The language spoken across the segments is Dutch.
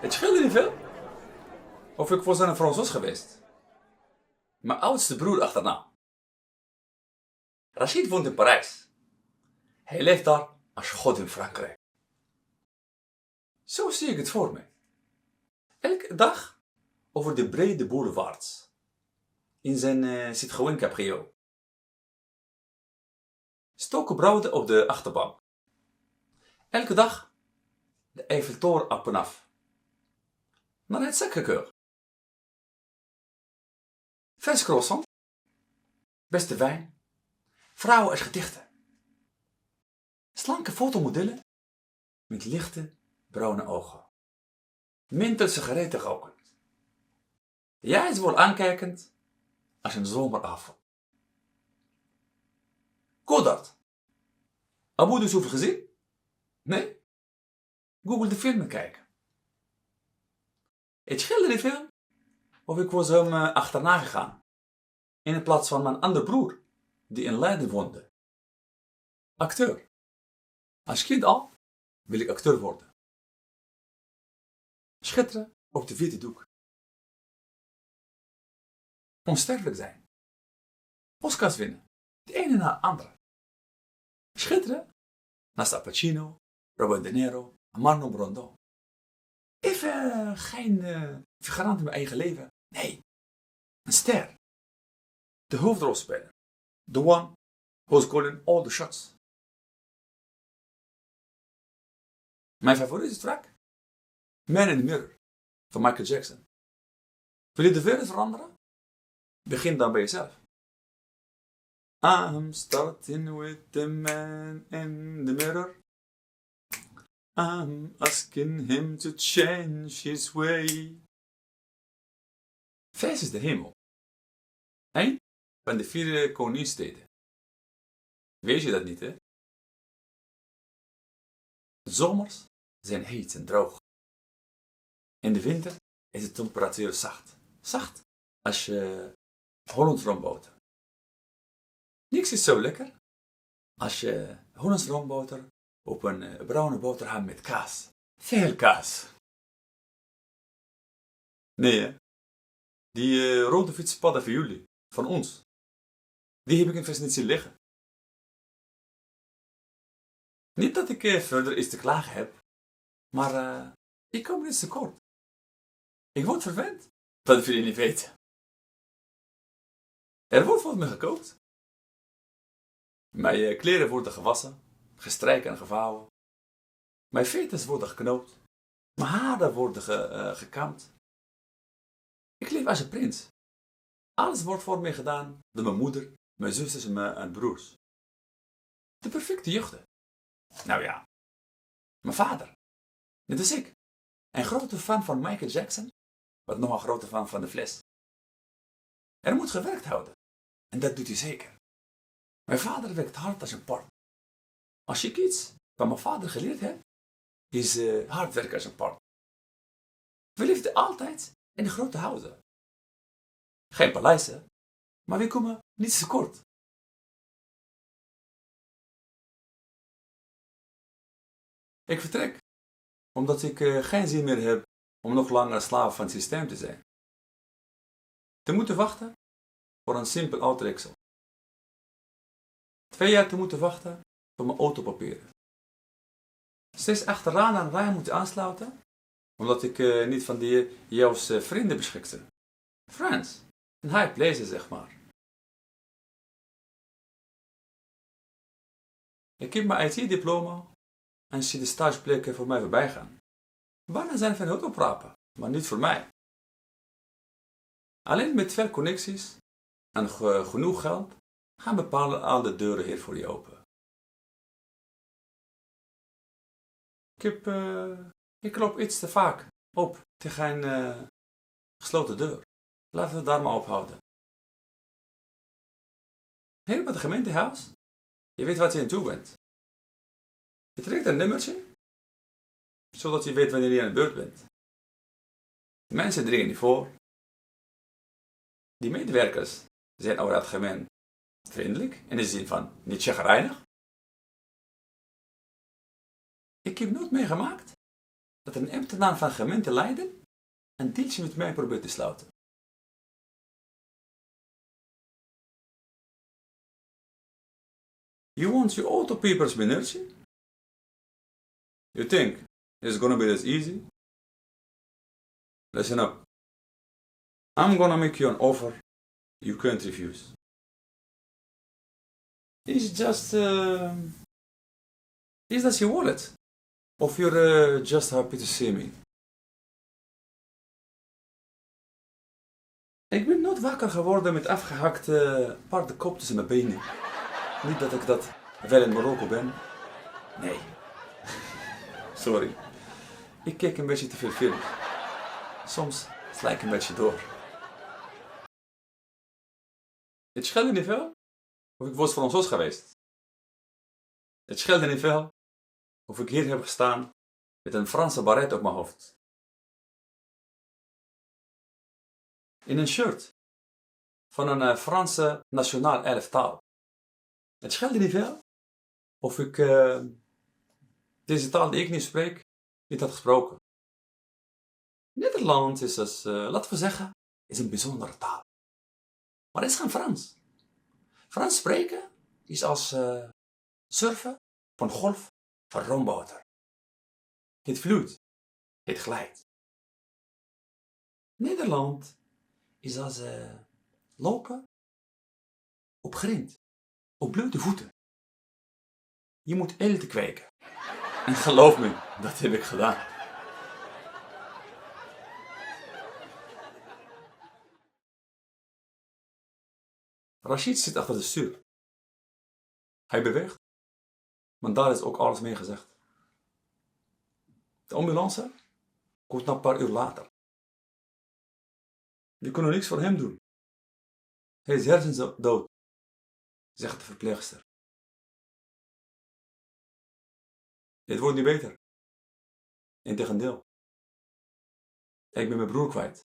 Het scheelde niet veel. Of ik was een Frans was geweest. Mijn oudste broer achterna. Rachid woont in Parijs. Hij leeft daar als god in Frankrijk. Zo zie ik het voor me. Elke dag over de brede boulevards. In zijn Citroën Cabrio. Stoken broden op de achterbank. Elke dag de Eiffeltoren op en af. Naar het Sacré-Cœur. Vers croissant. Beste wijn. Vrouwen als gedichten. Slanke fotomodellen met lichte bruine ogen. Mintel sigaretten rokend. Jij is wel aankijkend als een zomeravond. Godard. Abu dus over gezien? Nee? Google de filmen kijken. Het scheelde niet veel of ik was hem achterna gegaan. In plaats van mijn andere broer, die in Leiden woonde. Acteur. Als kind al wil ik acteur worden. Schitteren op de witte doek. Onsterfelijk zijn. Oscars winnen. De ene na de andere. Schitteren naast Al Pacino, Robert De Niro en Marlon Brando. Even geen figurant in mijn eigen leven. Nee, een ster. De hoofdrolspeler. The one who's calling all the shots. Mijn favoriete track? Man in the Mirror van Michael Jackson. Wil je de wereld veranderen? Begin dan bij jezelf. I'm starting with the man in the mirror. I'm asking him to change his way. Vers is de hemel. Een van de 4 koningssteden. Weet je dat niet, hè? De zomers zijn heet en droog. In de winter is de temperatuur zacht. Zacht als je Hollands roomboter. Niks is zo lekker als je Hollands roomboter op een bruine boterham met kaas. Veel kaas. Nee, hè? Die rode fietspadden voor jullie, van ons, die heb ik in vers niet zien liggen. Niet dat ik verder iets te klagen heb, maar ik kom niet tekort. Ik word verwend. Dat wil je niet weten. Er wordt voor me gekookt. Mijn kleren worden gewassen, gestreken en gevouwen. Mijn veters worden geknoopt. Mijn haren worden gekamd. Ik leef als een prins. Alles wordt voor mij gedaan door mijn moeder, mijn zusters en mijn broers. De perfecte jeugd. Nou ja, mijn vader. Net als ik. Een grote fan van Michael Jackson, maar nog een grote fan van de fles. Er moet gewerkt houden. En dat doet hij zeker. Mijn vader werkt hard als een port. Als ik iets van mijn vader geleerd heb, is hard werken als een port. We leefden altijd in de grote huizen. Geen paleizen, maar we komen niet tekort. Ik vertrek, omdat ik geen zin meer heb om nog langer slaaf van het systeem te zijn. Te moeten wachten voor een simpel uittreksel. 2 jaar te moeten wachten voor mijn autopapieren. Steeds achteraan aan een rij moeten aansluiten, omdat ik niet van die Joodse vrienden beschikte. Friends, een high place zeg maar. Ik heb mijn IT-diploma en zie de stageplekken voor mij voorbij gaan. Banen zijn van het oprapen, maar niet voor mij. Alleen met veel connecties en genoeg geld gaan bepalen al de deuren hier voor je open. Ik loop iets te vaak op tegen een gesloten deur. Laten we het daar maar ophouden. Hier bij het gemeentehuis, je weet wat je aan toe bent. Je trekt een nummertje, zodat je weet wanneer je aan de beurt bent. Mensen dringen niet voor. Die medewerkers zijn over het algemeen vriendelijk, in de zin van niet chagrijnig. Ik heb nooit meegemaakt dat een ambtenaar van gemeente Leiden een deeltje met mij probeert te sluiten. You want your auto papers, meneertje? You think it's gonna be this easy? Listen up. I'm gonna make you an offer you can't refuse. Is that your wallet? Of you're just happy to see me? Ik ben nooit wakker geworden met afgehakte paardenkop tussen mijn benen. Niet dat ik dat wel in Marokko ben. Nee. Sorry. Ik kijk een beetje te veel film. Soms sla ik een beetje door. Het scheelde niet veel of ik was Fransoos geweest. Het scheelde niet veel of ik hier heb gestaan met een Franse baret op mijn hoofd. In een shirt van een Franse nationaal elftal. Het scheelde niet veel of ik deze taal die ik niet spreek, niet had gesproken. Nederlands is dus, laten we zeggen, is een bijzondere taal. Maar het is geen Frans. Frans spreken is als surfen van golf van roomboter. Het vloeit, het glijdt. Nederland is als lopen op grind, op blote voeten. Je moet eelten kweken. En geloof me, dat heb ik gedaan. Rashid zit achter de stuur. Hij beweegt, maar daar is ook alles mee gezegd. De ambulance komt nog een paar uur later. Die kunnen niks voor hem doen. Hij is hersendood, zegt de verpleegster. Het wordt niet beter. Integendeel. Ik ben mijn broer kwijt.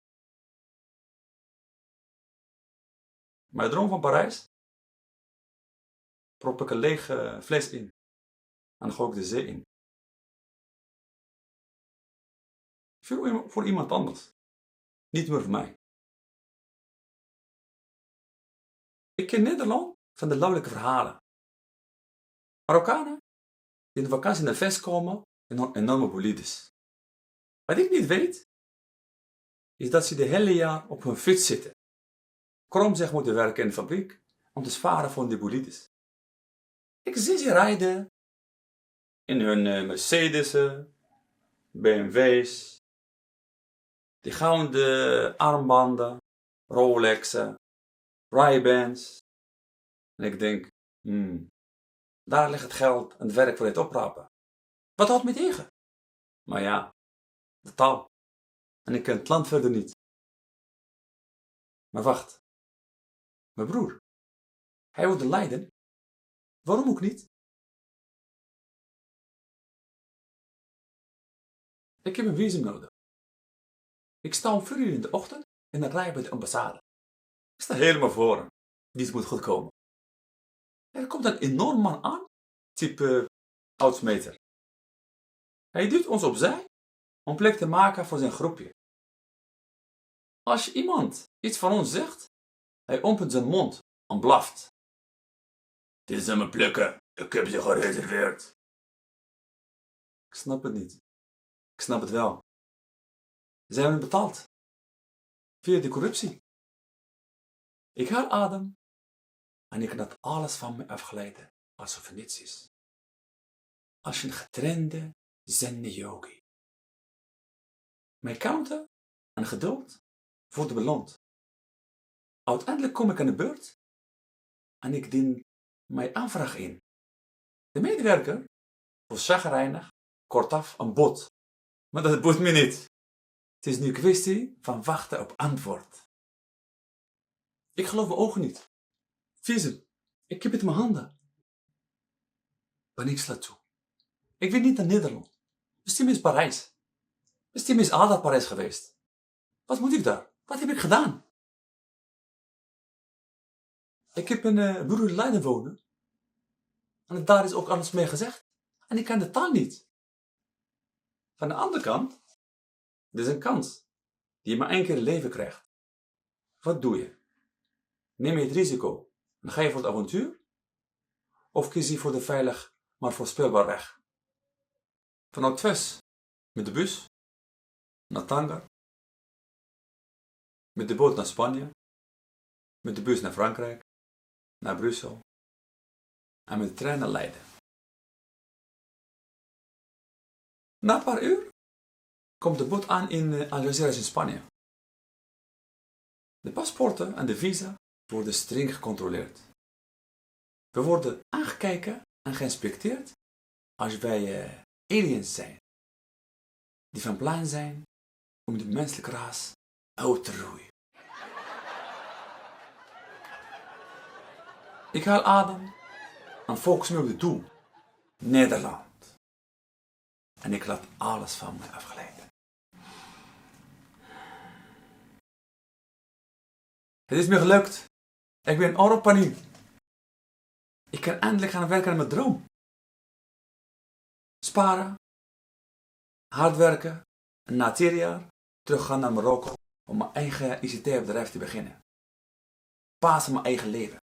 Mijn droom van Parijs prop ik een leeg fles in en gooi ik de zee in. Voor iemand anders. Niet meer voor mij. Ik ken Nederland van de lauwelijke verhalen. Marokkanen die in de vakantie naar Vest komen in enorme bolides. Wat ik niet weet, is dat ze de hele jaar op hun fiets zitten. Krom zich moeten werken in de fabriek om te sparen van die bolides. Ik zie ze rijden in hun Mercedes'en, BMW's, die gouden armbanden, Rolex'en, Ray-Bans. En ik denk, daar ligt het geld en het werk voor het oprapen. Wat houdt me tegen? Maar ja, de taal. En ik ken het land verder niet. Maar wacht. Mijn broer. Hij wilde Leiden. Waarom ook niet? Ik heb een visum nodig. Ik sta om 4 uur in de ochtend in een rij bij de ambassade. Ik sta helemaal voor hem. Dit moet goed komen. Er komt een enorm man aan, type oudsmeter. Hij duwt ons opzij om plek te maken voor zijn groepje. Als iemand iets van ons zegt, hij opent zijn mond en blaft. Dit zijn mijn plekken, ik heb ze gereserveerd. Ik snap het niet. Ik snap het wel. Ze hebben het betaald. Via de corruptie. Ik haal adem en ik laat alles van me afglijden alsof er niets is. Als een getrainde zen-yogi. Mijn kalmte en geduld worden beloond. Uiteindelijk kom ik aan de beurt en ik dien mijn aanvraag in. De medewerker was chagrijnig, kortaf een bot. Maar dat boeit me niet. Het is nu een kwestie van wachten op antwoord. Ik geloof mijn ogen niet. Visum, ik heb het in mijn handen. Paniek slaat toe. Ik weet niet naar Nederland. Bestiem is Parijs. Bestiem is altijd Parijs geweest. Wat moet ik daar? Wat heb ik gedaan? Ik heb een broer in Leiden wonen. En daar is ook alles mee gezegd. En ik ken de taal niet. Van de andere kant, dit is een kans die je maar één keer in het leven krijgt. Wat doe je? Neem je het risico en ga je voor het avontuur? Of kies je voor de veilig, maar voorspelbaar weg? Vanuit Tves, met de bus, naar Tanger, met de boot naar Spanje, met de bus naar Frankrijk, naar Brussel en met de trein naar Leiden. Na een paar uur komt de boot aan in Algeciras in Spanje. De paspoorten en de visa worden streng gecontroleerd. We worden aangekeken en geïnspecteerd als wij aliens zijn, die van plan zijn om de menselijke race uit te roeien. Ik haal adem en focus me op het doel, Nederland. En ik laat alles van mij afglijden. Het is me gelukt. Ik ben in Europa nu. Ik kan eindelijk gaan werken aan mijn droom. Sparen, hard werken en na 10 jaar teruggaan naar Marokko om mijn eigen ICT-bedrijf te beginnen. Pasen mijn eigen leven.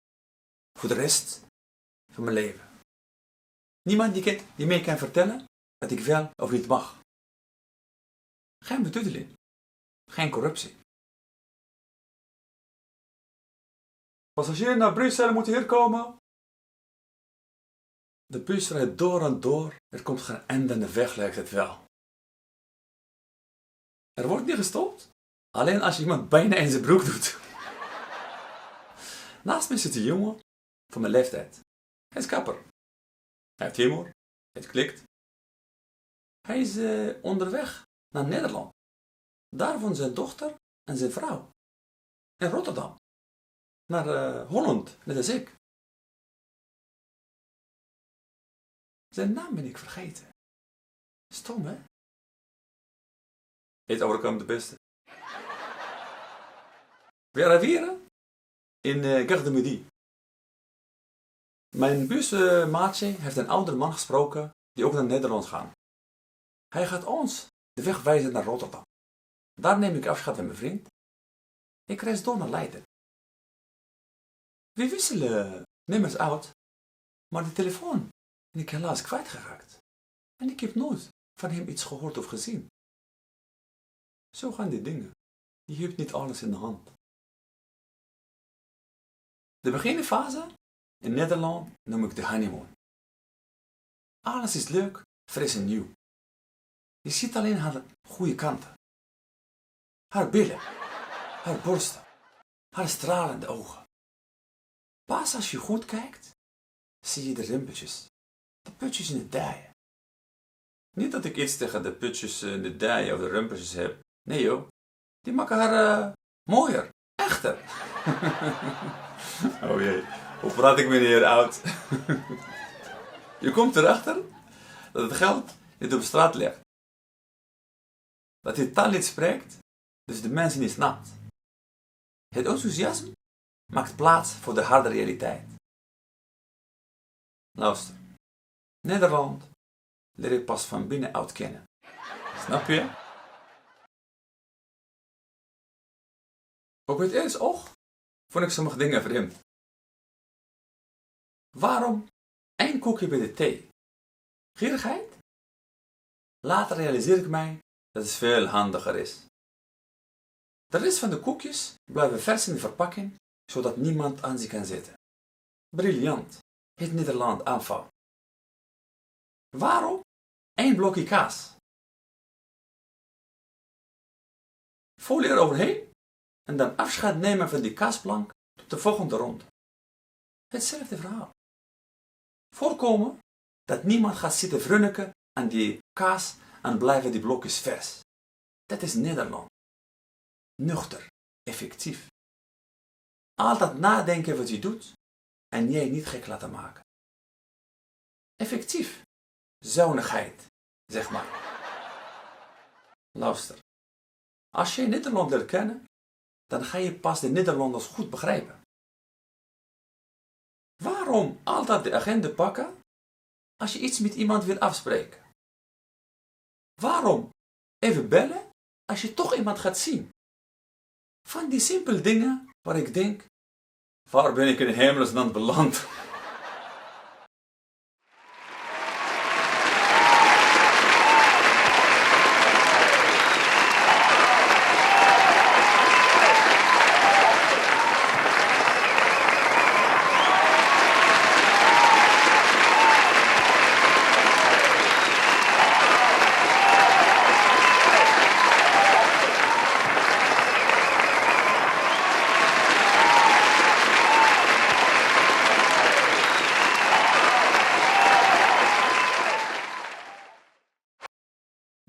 Voor de rest van mijn leven. Niemand die mij kan vertellen dat ik wel of niet mag. Geen betutteling. Geen corruptie. Passagier naar Brussel moet hier komen. De bus rijdt door en door. Er komt geen einde aan de weg, lijkt het wel. Er wordt niet gestopt. Alleen als je iemand bijna in zijn broek doet. Naast me zit een jongen van mijn leeftijd. Hij is kapper. Hij heeft humor. Het klikt. Hij is onderweg naar Nederland. Daar woont zijn dochter en zijn vrouw. In Rotterdam. Naar Holland, net als ik. Zijn naam ben ik vergeten. Stom, hè? Heet overkwam de beste. We arriveren in Gare de Midi. Mijn busmaatje heeft een oudere man gesproken die ook naar Nederland gaat. Hij gaat ons de weg wijzen naar Rotterdam. Daar neem ik afscheid van mijn vriend. Ik reis door naar Leiden. We wisselen nummers uit, maar de telefoon ben ik helaas kwijtgeraakt. En ik heb nooit van hem iets gehoord of gezien. Zo gaan die dingen. Je hebt niet alles in de hand. De beginfase in Nederland noem ik de honeymoon. Alles is leuk, fris en nieuw. Je ziet alleen haar goede kanten. Haar billen, haar borsten, haar stralende ogen. Pas als je goed kijkt, zie je de rimpeltjes, de putjes in de dijen. Niet dat ik iets tegen de putjes in de dijen of de rimpeltjes heb. Nee joh, die maken haar mooier, echter. Oh jee, hoe praat ik meneer oud? Je komt erachter dat het geld niet op straat ligt. Dat je taal niet spreekt, dus de mensen niet snapt. Het enthousiasme maakt plaats voor de harde realiteit. Luister, Nederland leer ik pas van binnenuit kennen. Snap je? Op het eerste oog vond ik sommige dingen vreemd. Waarom 1 koekje bij de thee? Gierigheid? Later realiseer ik mij dat het veel handiger is. De rest van de koekjes blijven vers in de verpakking, zodat niemand aan ze kan zitten. Briljant, het Nederland aanval. Waarom 1 blokje kaas? Folie eroverheen en dan afscheid nemen van die kaasplank tot de volgende ronde. Hetzelfde verhaal. Voorkomen dat niemand gaat zitten vrunniken aan die kaas en blijven die blokjes vers. Dat is Nederland. Nuchter, effectief. Altijd nadenken wat je doet en jij niet gek laten maken. Effectief. Zuinigheid, zeg maar. Luister. Als je Nederland leert kennen, dan ga je pas de Nederlanders goed begrijpen. Waarom altijd de agenda pakken als je iets met iemand wil afspreken? Waarom even bellen als je toch iemand gaat zien? Van die simpele dingen waar ik denk, waar ben ik in hemelsnaam beland?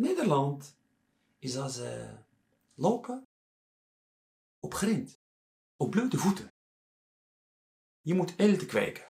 Nederland is als lopen op grind, op blote voeten. Je moet eten kweken.